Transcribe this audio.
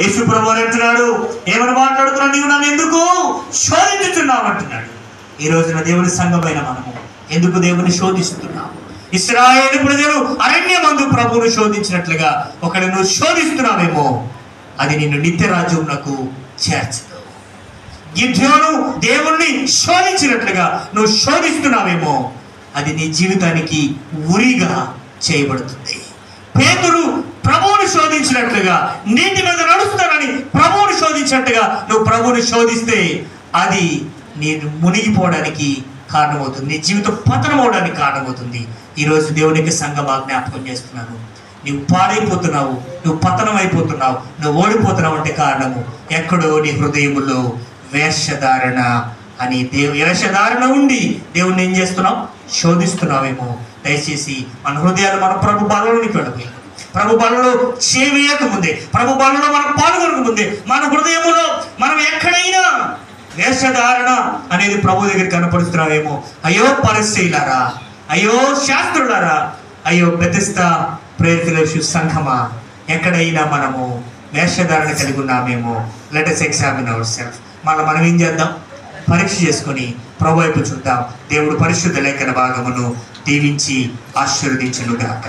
యేసు ప్రభువు అంటున్నాడు, ఏమని మాట్లాడుతున్నాడు, నీవు నన్ను ఎందుకు శోధించుతున్నావు అంటున్నాడు. ఈ రోజున దేవుని సంఘమైన మనము ఎందుకు దేవుని శోధిస్తున్నావు? ఇశ్రాయేలు ప్రజలు అరణ్యమందు ప్రభువును శోధించినట్లుగా ఒకడు నువ్వు శోధిస్తున్నావేమో, అది నిన్ను నిత్య రాజ్యమునకు చేర్చదు. గిద్యోను దేవుణ్ణి శోధించినట్లుగా నువ్వు శోధిస్తున్నావేమో, అది నీ జీవితానికి ఉరిగా చేయబడుతుంది. పేతురు ప్రభువును శోధించినట్లుగా, నీటి మీద నడుస్తానని ప్రభువును శోధించినట్టుగా నువ్వు ప్రభువును శోధిస్తే అది నేను మునిగిపోవడానికి కారణమవుతుంది, నీ జీవితం పతనం అవడానికి కారణమవుతుంది. ఈరోజు దేవునికి సంఘంగా జ్ఞాపకం చేస్తున్నాను, నువ్వు పాడైపోతున్నావు, నువ్వు పతనం అయిపోతున్నావు, నువ్వు ఓడిపోతున్నావు అంటే కారణము ఎక్కడో నీ హృదయములో వేషధారణ అని వేషధారణ ఉండి దేవుణ్ణి ఏం చేస్తున్నావు? శోధిస్తున్నావేమో. దయచేసి మన హృదయాలు మన ప్రభు బలంలోనికి వెళ్ళిపోయి, ప్రభు బలంలో చేవేయక ముందే, ప్రభు బలంలో మనం పాల్గొనక ముందే మన హృదయములో మనం ఎక్కడైనా వేషధారణ అనేది ప్రభు దగ్గర కనపడుతున్నావేమో. అయ్యో పరిసయ్యులారా, అయ్యో శాస్త్రులారా, అయ్యో బెతెస్దా ప్రేరితుల సంఘమా, ఎక్కడైనా మనము వేషధారణ కలిగి ఉన్నామేమో. Let us examine ourselves. మనం ఏం చేద్దాం? పరీక్ష చేసుకొని ప్రభు వైపు చూద్దాం. దేవుడు పరిశుద్ధ లేఖన భాగమును దీవించి ఆశీర్వదించును గాక.